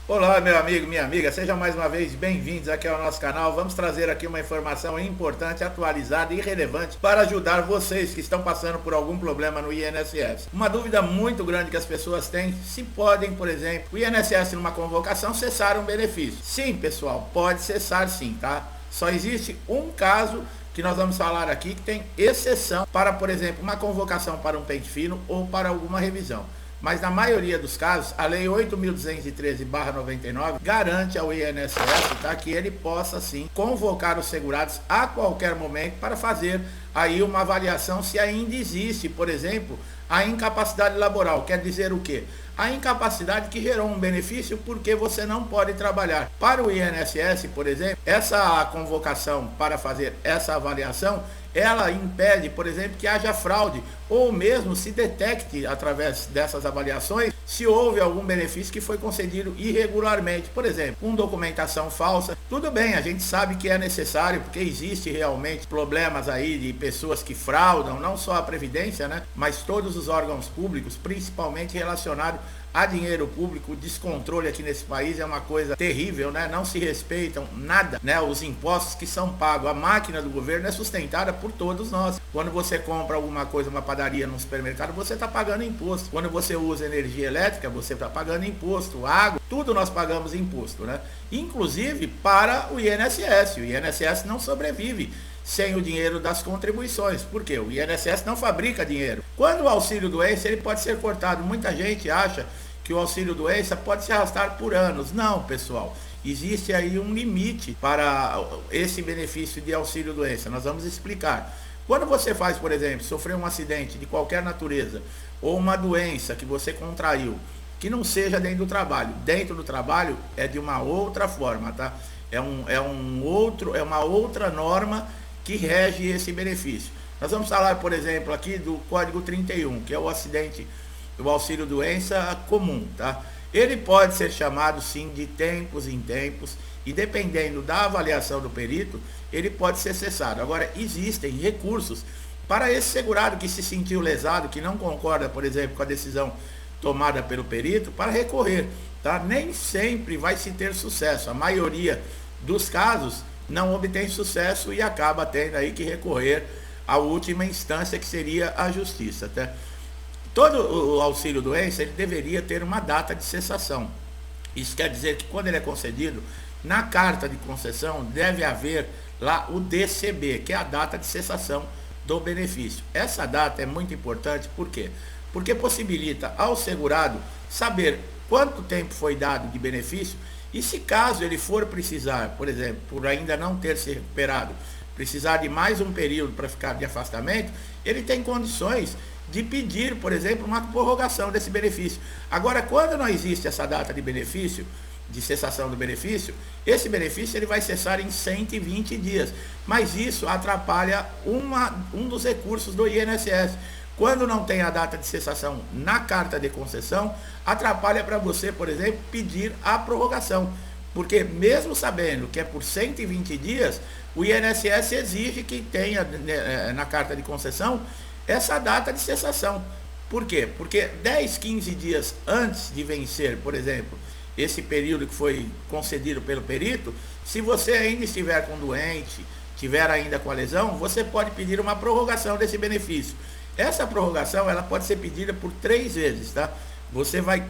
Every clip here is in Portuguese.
Olá, meu amigo, minha amiga, sejam mais uma vez bem-vindos aqui ao nosso canal. Vamos trazer aqui uma informação importante, atualizada e relevante para ajudar vocês que estão passando por algum problema no INSS. Uma dúvida muito grande que as pessoas têm, se podem, por exemplo, o INSS numa convocação cessar um benefício. Sim, pessoal, pode cessar sim, tá? Só existe um caso que nós vamos falar aqui que tem exceção para, por exemplo, uma convocação para um pente fino ou para alguma revisão. Mas na maioria dos casos, a Lei 8.213/99 garante ao INSS, tá, que ele possa sim convocar os segurados a qualquer momento para fazer aí uma avaliação se ainda existe, por exemplo, a incapacidade laboral. Quer dizer o quê? A incapacidade que gerou um benefício porque você não pode trabalhar. Para o INSS, por exemplo, essa convocação para fazer essa avaliação, ela impede, por exemplo, que haja fraude, ou mesmo se detecte através dessas avaliações se houve algum benefício que foi concedido irregularmente, por exemplo, com documentação falsa. Tudo bem, a gente sabe que é necessário, porque existe realmente problemas aí de pessoas que fraudam, não só a Previdência, né, mas todos os órgãos públicos, principalmente relacionado a dinheiro público. O descontrole aqui nesse país é uma coisa terrível, né? Não se respeitam nada, né? Os impostos que são pagos, a máquina do governo é sustentada por todos nós. Quando você compra alguma coisa, uma padaria num supermercado, você está pagando imposto. Quando você usa energia elétrica, você está pagando imposto. Água, tudo nós pagamos imposto, né? Inclusive para o INSS. O INSS não sobrevive sem o dinheiro das contribuições. Por quê? O INSS não fabrica dinheiro. Quando o auxílio doença, ele pode ser cortado. Muita gente acha que o auxílio doença pode se arrastar por anos. Não, pessoal. Existe aí um limite para esse benefício de auxílio doença. Nós vamos explicar. Quando você faz, por exemplo, sofrer um acidente de qualquer natureza ou uma doença que você contraiu, que não seja dentro do trabalho. Dentro do trabalho é de uma outra forma, tá? É uma outra norma que rege esse benefício. Nós vamos falar, por exemplo, aqui do Código 31, que é o acidente, o auxílio doença comum, tá? Ele pode ser chamado sim de tempos em tempos e dependendo da avaliação do perito, ele pode ser cessado. Agora, existem recursos para esse segurado que se sentiu lesado, que não concorda, por exemplo, com a decisão tomada pelo perito, para recorrer, tá? Nem sempre vai se ter sucesso. A maioria dos casos não obtém sucesso e acaba tendo aí que recorrer à última instância, que seria a justiça, tá? Todo o auxílio doença, ele deveria ter uma data de cessação. Isso quer dizer que quando ele é concedido, na carta de concessão deve haver lá o DCB, que é a data de cessação do benefício. Essa data é muito importante, por quê? Porque possibilita ao segurado saber quanto tempo foi dado de benefício e se caso ele for precisar, por exemplo, por ainda não ter se recuperado, precisar de mais um período para ficar de afastamento, ele tem condições de pedir, por exemplo, uma prorrogação desse benefício. Agora, quando não existe essa data de benefício, de cessação do benefício, esse benefício ele vai cessar em 120 dias. Mas isso atrapalha um dos recursos do INSS. Quando não tem a data de cessação na carta de concessão, atrapalha para você, por exemplo, pedir a prorrogação. Porque mesmo sabendo que é por 120 dias, o INSS exige que tenha na carta de concessão essa data de cessação. Por quê? Porque 10, 15 dias antes de vencer, por exemplo, esse período que foi concedido pelo perito, se você ainda estiver com doente, estiver ainda com a lesão, você pode pedir uma prorrogação desse benefício. Essa prorrogação, ela pode ser pedida por 3 vezes, tá? Você vai,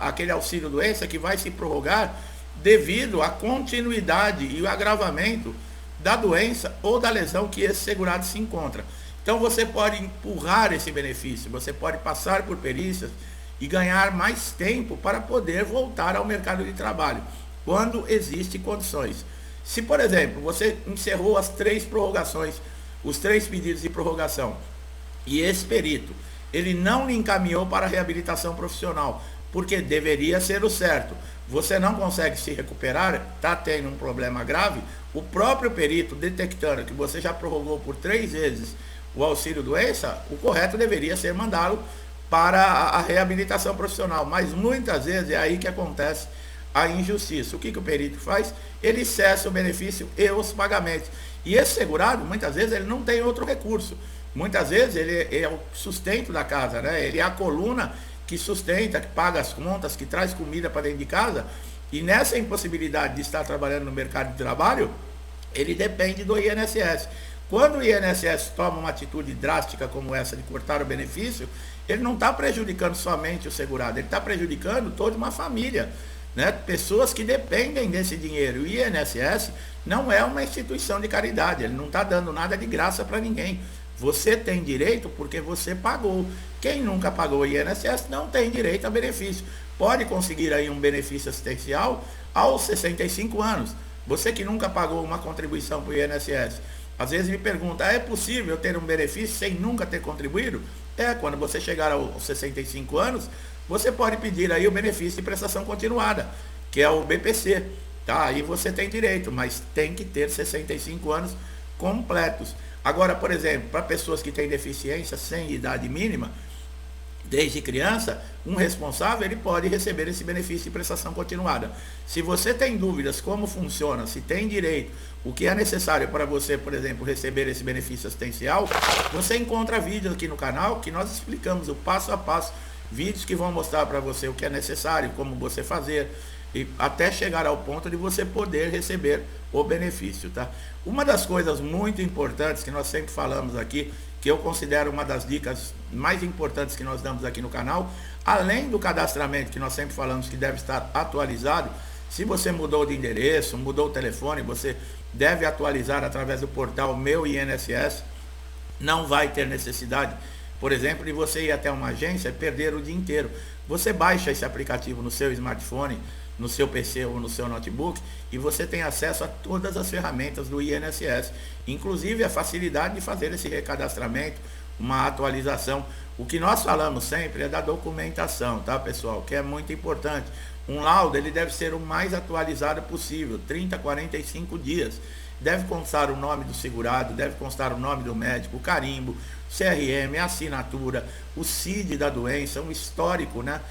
aquele auxílio doença que vai se prorrogar devido à continuidade e o agravamento da doença ou da lesão que esse segurado se encontra. Então você pode empurrar esse benefício, você pode passar por perícias e ganhar mais tempo para poder voltar ao mercado de trabalho, quando existem condições. Se, por exemplo, você encerrou as 3 prorrogações, os 3 pedidos de prorrogação, e esse perito, ele não lhe encaminhou para a reabilitação profissional, porque deveria ser o certo. Você não consegue se recuperar, está tendo um problema grave, o próprio perito detectando que você já prorrogou por 3 vezes o auxílio doença, o correto deveria ser mandá-lo para a reabilitação profissional. Mas muitas vezes é aí que acontece a injustiça. O que o perito faz? Ele cessa o benefício e os pagamentos. E esse segurado, muitas vezes, ele não tem outro recurso. Muitas vezes ele é o sustento da casa, né? Ele é a coluna que sustenta, que paga as contas, que traz comida para dentro de casa, e nessa impossibilidade de estar trabalhando no mercado de trabalho, ele depende do INSS. Quando o INSS toma uma atitude drástica como essa de cortar o benefício, ele não está prejudicando somente o segurado, ele está prejudicando toda uma família, né? Pessoas que dependem desse dinheiro. O INSS não é uma instituição de caridade, ele não está dando nada de graça para ninguém. Você tem direito porque você pagou. Quem nunca pagou o INSS não tem direito a benefício. Pode conseguir aí um benefício assistencial aos 65 anos. Você que nunca pagou uma contribuição para o INSS, às vezes me pergunta, é possível ter um benefício sem nunca ter contribuído? Quando você chegar aos 65 anos, você pode pedir aí o benefício de prestação continuada, que é o BPC, tá? Aí você tem direito, mas tem que ter 65 anos completos. Agora, por exemplo, para pessoas que têm deficiência sem idade mínima, desde criança, um responsável ele pode receber esse benefício de prestação continuada. Se você tem dúvidas como funciona, se tem direito, o que é necessário para você, por exemplo, receber esse benefício assistencial, você encontra vídeos aqui no canal que nós explicamos o passo a passo, vídeos que vão mostrar para você o que é necessário, como você fazer, e até chegar ao ponto de você poder receber o benefício, tá? Uma das coisas muito importantes que nós sempre falamos aqui, que eu considero uma das dicas mais importantes que nós damos aqui no canal, além do cadastramento que nós sempre falamos que deve estar atualizado, se você mudou de endereço, mudou o telefone, você deve atualizar através do portal Meu INSS, não vai ter necessidade, por exemplo, de você ir até uma agência e perder o dia inteiro. Você baixa esse aplicativo no seu smartphone, no seu PC ou no seu notebook, e você tem acesso a todas as ferramentas do INSS, inclusive a facilidade de fazer esse recadastramento, uma atualização. O que nós falamos sempre é da documentação, tá, pessoal? Que é muito importante. Um laudo, ele deve ser o mais atualizado possível, 30 a 45 dias. Deve constar o nome do segurado, deve constar o nome do médico, o carimbo, CRM, a assinatura, o CID da doença, um histórico, né?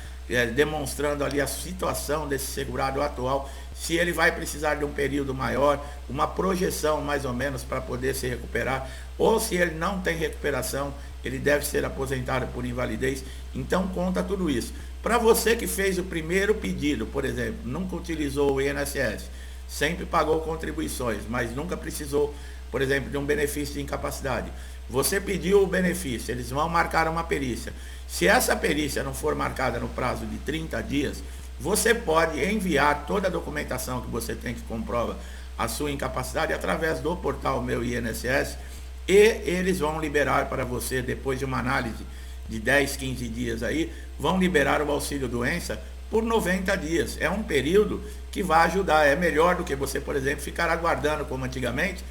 Demonstrando ali a situação desse segurado atual, se ele vai precisar de um período maior, uma projeção mais ou menos para poder se recuperar, ou se ele não tem recuperação, ele deve ser aposentado por invalidez. Então conta tudo isso. Para você que fez o primeiro pedido, por exemplo, nunca utilizou o INSS, sempre pagou contribuições, mas nunca precisou, por exemplo, de um benefício de incapacidade. Você pediu o benefício, eles vão marcar uma perícia. Se essa perícia não for marcada no prazo de 30 dias, você pode enviar toda a documentação que você tem que comprova a sua incapacidade através do portal Meu INSS, e eles vão liberar para você, depois de uma análise de 10, 15 dias aí, vão liberar o auxílio doença por 90 dias. É um período que vai ajudar, é melhor do que você, por exemplo, ficar aguardando, como antigamente,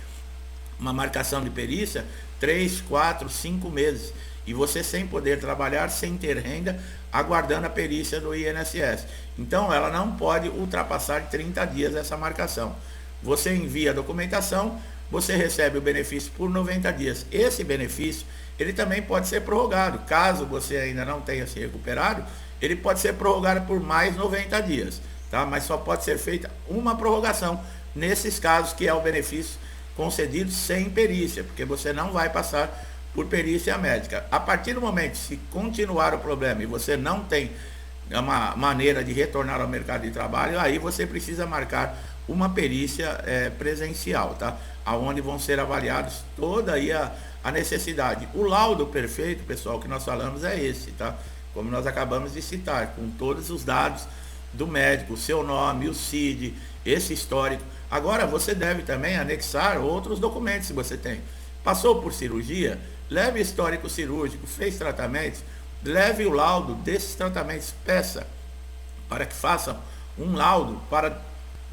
uma marcação de perícia, 3, 4, 5 meses. E você sem poder trabalhar, sem ter renda, aguardando a perícia do INSS. Então, ela não pode ultrapassar 30 dias essa marcação. Você envia a documentação, você recebe o benefício por 90 dias. Esse benefício, ele também pode ser prorrogado. Caso você ainda não tenha se recuperado, ele pode ser prorrogado por mais 90 dias. Tá? Mas só pode ser feita uma prorrogação, nesses casos que é o benefício concedido sem perícia, porque você não vai passar por perícia médica. A partir do momento, se continuar o problema e você não tem uma maneira de retornar ao mercado de trabalho, aí você precisa marcar uma perícia presencial, tá? Aonde vão ser avaliados toda aí a necessidade. O laudo perfeito, pessoal, que nós falamos é esse, tá? Como nós acabamos de citar, com todos os dados do médico, o seu nome, o CID, esse histórico. Agora, você deve também anexar outros documentos se você tem. Passou por cirurgia, leve histórico cirúrgico, fez tratamentos, leve o laudo desses tratamentos, peça para que façam um laudo para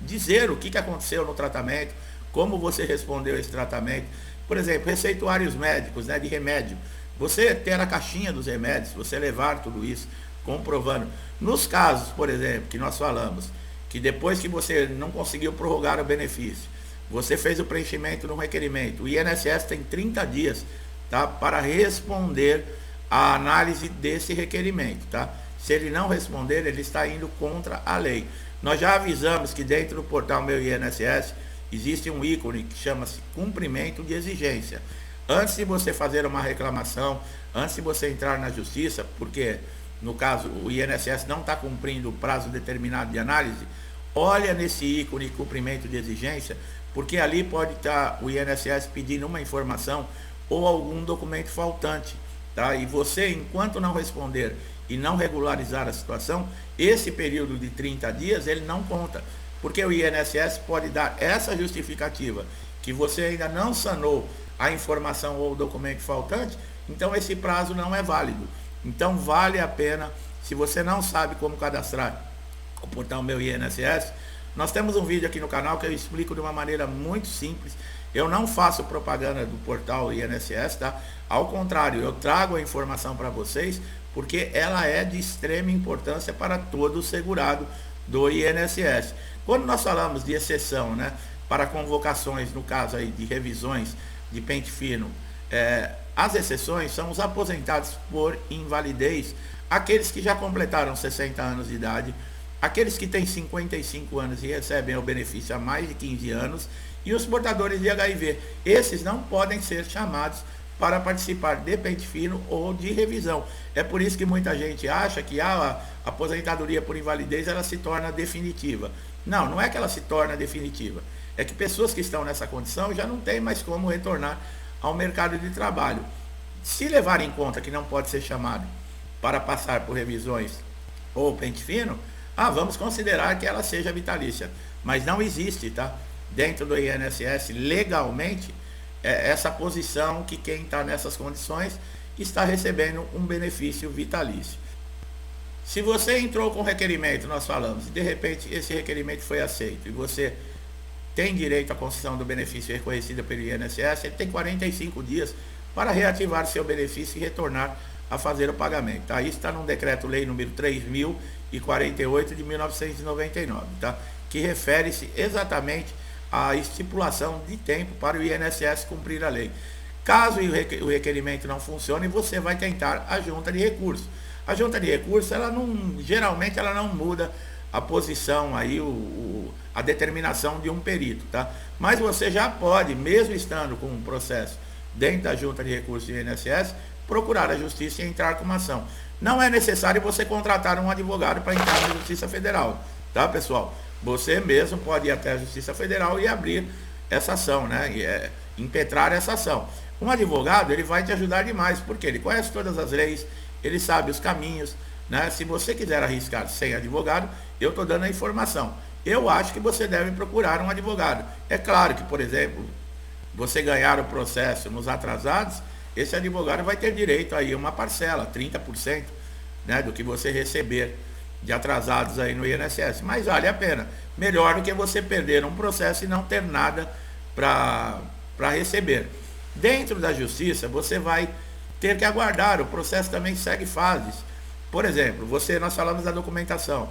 dizer o que aconteceu no tratamento, como você respondeu a esse tratamento. Por exemplo, receituários médicos, né, de remédio. Você ter a caixinha dos remédios, você levar tudo isso, comprovando. Nos casos, por exemplo, que nós falamos, que depois que você não conseguiu prorrogar o benefício, você fez o preenchimento no requerimento, o INSS tem 30 dias, tá, para responder a análise desse requerimento, tá? Se ele não responder, ele está indo contra a lei. Nós já avisamos que dentro do portal Meu INSS existe um ícone que chama-se cumprimento de exigência. Antes de você fazer uma reclamação, antes de você entrar na justiça, porque no caso o INSS não está cumprindo o prazo determinado de análise, olha nesse ícone cumprimento de exigência, porque ali pode estar o INSS pedindo uma informação ou algum documento faltante, tá? E você, enquanto não responder e não regularizar a situação, esse período de 30 dias ele não conta, porque o INSS pode dar essa justificativa que você ainda não sanou a informação ou o documento faltante, então esse prazo não é válido. Então vale a pena, se você não sabe como cadastrar o portal Meu INSS, nós temos um vídeo aqui no canal que eu explico de uma maneira muito simples. Eu não faço propaganda do portal INSS, tá? Ao contrário, eu trago a informação para vocês, porque ela é de extrema importância para todo segurado do INSS. Quando nós falamos de exceção, né, para convocações, no caso aí de revisões de pente fino, as exceções são os aposentados por invalidez, aqueles que já completaram 60 anos de idade, aqueles que têm 55 anos e recebem o benefício há mais de 15 anos, e os portadores de HIV. Esses não podem ser chamados para participar de pente fino ou de revisão. É por isso que muita gente acha que a aposentadoria por invalidez ela se torna definitiva. Não, não é que ela se torna definitiva. É que pessoas que estão nessa condição já não têm mais como retornar ao mercado de trabalho. Se levar em conta que não pode ser chamado para passar por revisões ou pente fino, vamos considerar que ela seja vitalícia. Mas não existe, tá? Dentro do INSS, legalmente, essa posição que quem está nessas condições está recebendo um benefício vitalício. Se você entrou com requerimento, nós falamos, e de repente esse requerimento foi aceito, e você tem direito à concessão do benefício reconhecido pelo INSS, ele tem 45 dias para reativar seu benefício e retornar a fazer o pagamento. Tá? Isso está no Decreto-Lei número 3.048 de 1999, tá? Que refere-se exatamente à estipulação de tempo para o INSS cumprir a lei. Caso o requerimento não funcione, você vai tentar a junta de recurso. A junta de recurso, geralmente ela não muda a posição aí, a determinação de um perito, tá? Mas você já pode, mesmo estando com um processo dentro da junta de recursos do INSS, procurar a justiça e entrar com uma ação. Não é necessário você contratar um advogado para entrar na Justiça Federal, tá, pessoal? Você mesmo pode ir até a Justiça Federal e abrir essa ação, né? Impetrar essa ação. Um advogado, ele vai te ajudar demais, porque ele conhece todas as leis, ele sabe os caminhos, né? Se você quiser arriscar sem advogado, eu estou dando a informação. Eu acho que você deve procurar um advogado. É claro que, por exemplo, você ganhar o processo nos atrasados, esse advogado vai ter direito aí a uma parcela, 30%, né, do que você receber de atrasados aí no INSS. Mas vale a pena. Melhor do que você perder um processo e não ter nada para receber. Dentro da justiça, você vai ter que aguardar. O processo também segue fases. Por exemplo, nós falamos da documentação.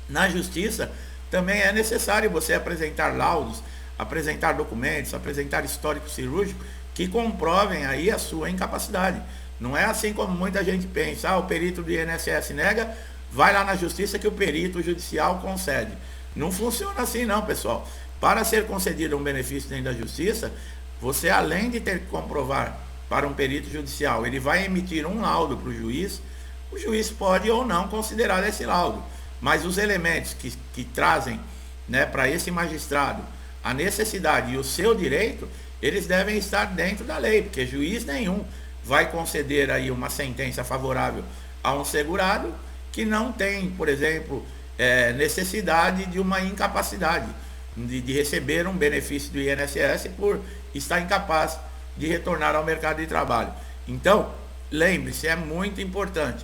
Na justiça, também é necessário você apresentar laudos, apresentar documentos, apresentar histórico cirúrgico que comprovem aí a sua incapacidade. Não é assim como muita gente pensa, o perito do INSS nega, vai lá na justiça que o perito judicial concede. Não funciona assim não, pessoal. Para ser concedido um benefício dentro da justiça, você, além de ter que comprovar para um perito judicial, ele vai emitir um laudo para o juiz pode ou não considerar esse laudo. Mas os elementos que trazem, né, para esse magistrado a necessidade e o seu direito, eles devem estar dentro da lei, porque juiz nenhum vai conceder aí uma sentença favorável a um segurado que não tem, por exemplo, necessidade de uma incapacidade de receber um benefício do INSS por estar incapaz de retornar ao mercado de trabalho. Então, lembre-se, é muito importante.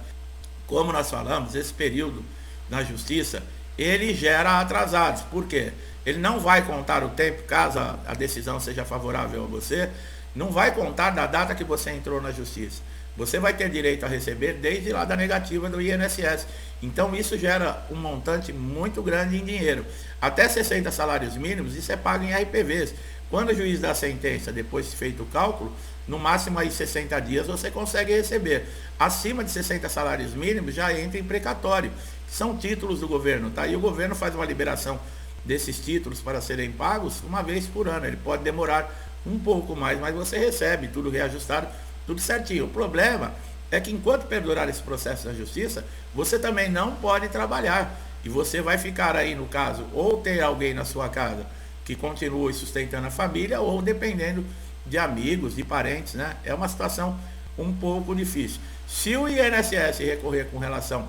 Como nós falamos, esse período na justiça, ele gera atrasados. Por quê? Ele não vai contar o tempo, caso a decisão seja favorável a você, não vai contar da data que você entrou na justiça. Você vai ter direito a receber desde lá da negativa do INSS. Então isso gera um montante muito grande em dinheiro. Até 60 salários mínimos, isso é pago em RPVs. Quando o juiz dá a sentença, depois de feito o cálculo, no máximo aí 60 dias você consegue receber. Acima de 60 salários mínimos já entra em precatório. São títulos do governo, tá? E o governo faz uma liberação desses títulos para serem pagos uma vez por ano. Ele pode demorar um pouco mais, mas você recebe tudo reajustado, tudo certinho. O problema é que enquanto perdurar esse processo na justiça, você também não pode trabalhar. E você vai ficar aí, no caso, ou ter alguém na sua casa que continue sustentando a família, ou dependendo de amigos, de parentes, né? É uma situação um pouco difícil. Se o INSS recorrer com relação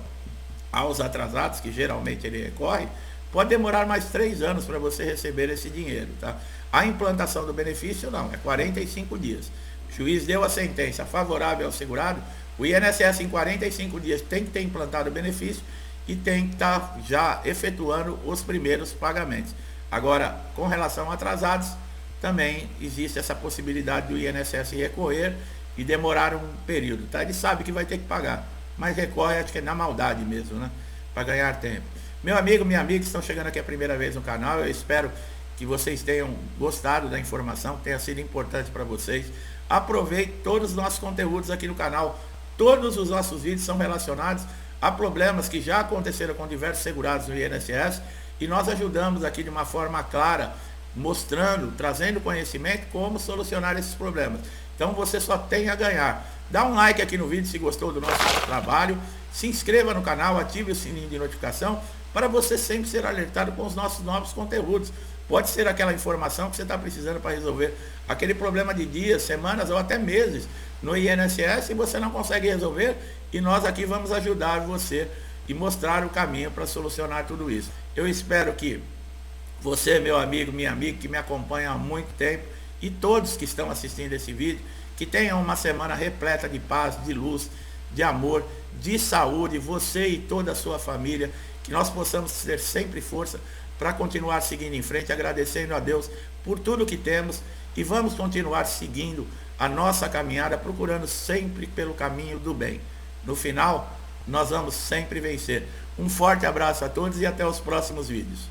aos atrasados, que geralmente ele recorre, pode demorar mais 3 anos para você receber esse dinheiro, tá? A implantação do benefício não, é 45 dias. O juiz deu a sentença favorável ao segurado, o INSS em 45 dias tem que ter implantado o benefício e tem que estar já efetuando os primeiros pagamentos. Agora, com relação a atrasados, também existe essa possibilidade do INSS recorrer e demorar um período, tá? Ele sabe que vai ter que pagar, mas recorre, acho que é na maldade mesmo, né? Para ganhar tempo. Meu amigo, minha amiga, que estão chegando aqui a primeira vez no canal, eu espero que vocês tenham gostado da informação, tenha sido importante para vocês. Aproveite todos os nossos conteúdos aqui no canal. Todos os nossos vídeos são relacionados a problemas que já aconteceram com diversos segurados no INSS e nós ajudamos aqui de uma forma clara, mostrando, trazendo conhecimento como solucionar esses problemas. Então você só tem a ganhar. Dá um like aqui no vídeo se gostou do nosso trabalho, se inscreva no canal, ative o sininho de notificação para você sempre ser alertado com os nossos novos conteúdos. Pode ser aquela informação que você está precisando para resolver aquele problema de dias, semanas ou até meses no INSS e você não consegue resolver, e nós aqui vamos ajudar você e mostrar o caminho para solucionar tudo isso. Eu espero que você, meu amigo, minha amiga, que me acompanha há muito tempo, e todos que estão assistindo esse vídeo, que tenham uma semana repleta de paz, de luz, de amor, de saúde, você e toda a sua família, que nós possamos ter sempre força para continuar seguindo em frente, agradecendo a Deus por tudo que temos, e vamos continuar seguindo a nossa caminhada, procurando sempre pelo caminho do bem. No final, nós vamos sempre vencer. Um forte abraço a todos e até os próximos vídeos.